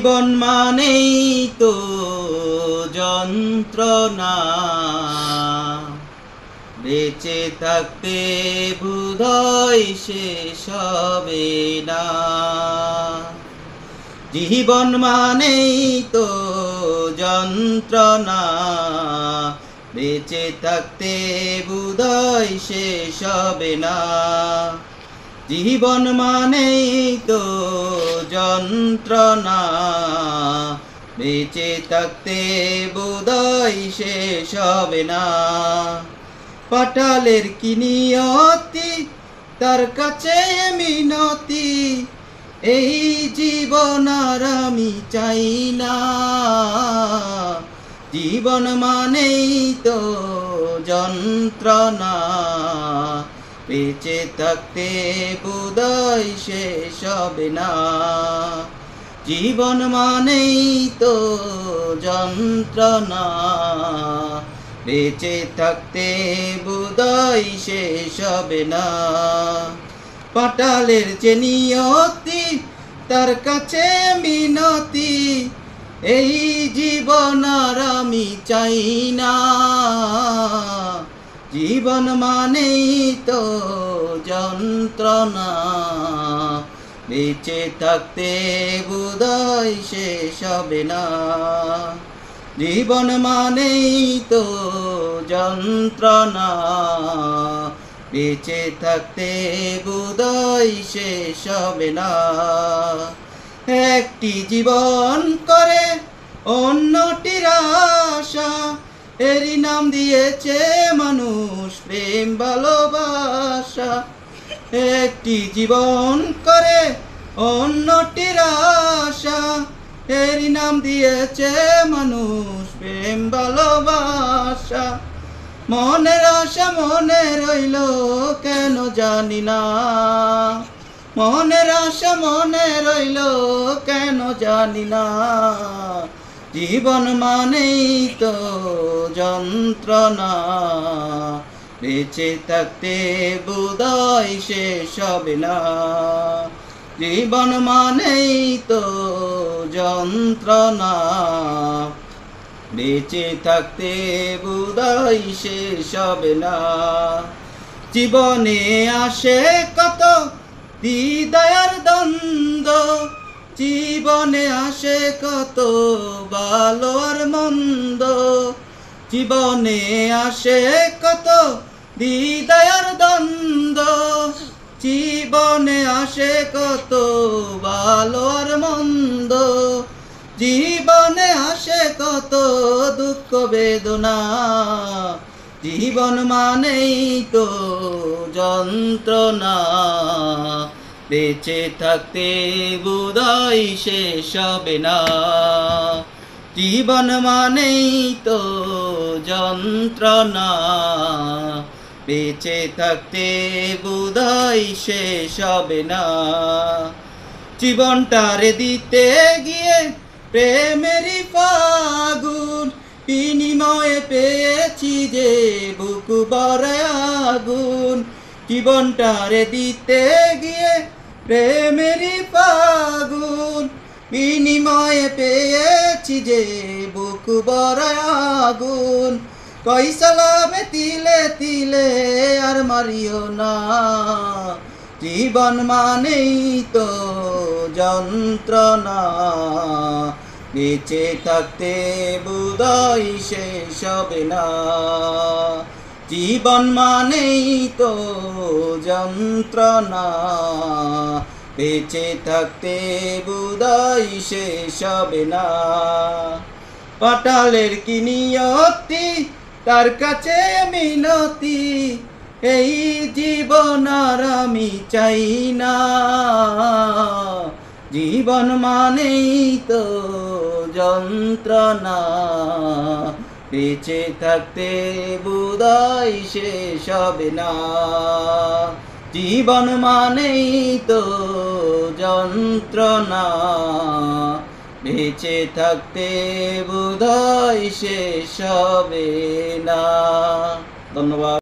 জীবন মানেই তো যন্ত্রণা, বেঁচে থাকতে বোধহয় শেষ হবে না। জীবন মানেই তো যন্ত্রণা, বেঁচে থাকতে বোধহয় শেষ হবে না। জীবন মানেই তো যন্ত্রণা, বেঁচে থাকতে বোধহয় শেষ হবে না। পাটালের কি নিয়তি, তার কাছে মিনতি, এই জীবন আর আমি চাই না। জীবন মানেই তো যন্ত্রণা, বেঁচে থাকতে বোধহয় শেষ হবে না। জীবন মানেই তো যন্ত্রণা, বেঁচে থাকতে বোধহয় শেষ হবে না। পাটালের যে নিয়তি, তার কাছে মিনতি, এই জীবন আর আমি চাই না। জীবন মানেই তো যন্ত্রণা, বেঁচে থাকতে বোধহয় শেষ হবে না। জীবন মানেই তো যন্ত্রণা, বেঁচে থাকতে বোধহয় শেষ হবে না। একটি জীবন করে অন্যটির আশা, এরই নাম দিয়েছে মানুষ প্রেম ভালোবাসা। একটি জীবন করে অন্যটির আশা, এরই নাম দিয়েছে মানুষ প্রেম ভালোবাসা। মনের আশা মনে রইল কেন জানি না, মনের আশা মনে রইল কেন জানি না। জীবন মানেই তো যন্ত্রণা, বেঁচে থাকতে বোধহয় শেষ হবে না। জীবন মানেই তো যন্ত্রণা, বেঁচে থাকতে বোধহয় শেষ হবে না। জীবনে আসে কত হৃদয়ের দ্বন্দ্ব, জীবনে আসে কত ভালো আর মন্দ। জীবনে আসে কত হৃদয়ের দ্বন্দ্ব, জীবনে আসে কত ভালো আর মন্দ। জীবনে আসে কত দুঃখ বেদনা, জীবন মানেই তো যন্ত্রণা, বেঁচে থাকতে বোধহয় শেষ হবে না। জীবন মানেই তো যন্ত্রণা, বেঁচে থাকতে বোধহয় শেষ হবে না। জীবনটারে দিতে গিয়ে প্রেমেরই ফাগুন, বিনিময়ে পেয়েছি যে বুক ভরা আগুন। জীবনটারে দিতে গিয়ে প্রেমেরই ফাগুন, বিনিময়ে পেয়েছি যে বুক ভরা আগুন। কই সালামে তিলে তিলে আর মারিও না, জীবন মানেই তো যন্ত্রণা, বেঁচে থাকতে বোধহয় শেষ হবে না। জীবন মানেই তো যন্ত্রণা, বেঁচে থাকতে বোধহয় শেষ হবে না। পাটালের কি নিয়তি, তার কাছে মিনতি, এই জীবন আর আমি চাই না। জীবন মানেই তো যন্ত্রণা, বেঁচে থাকতে বোধহয় শেষ হবে না। জীবন মানেই তো যন্ত্রণা, বেঁচে থাকতে বোধহয় শেষ হবে না। ধন্যবাদ।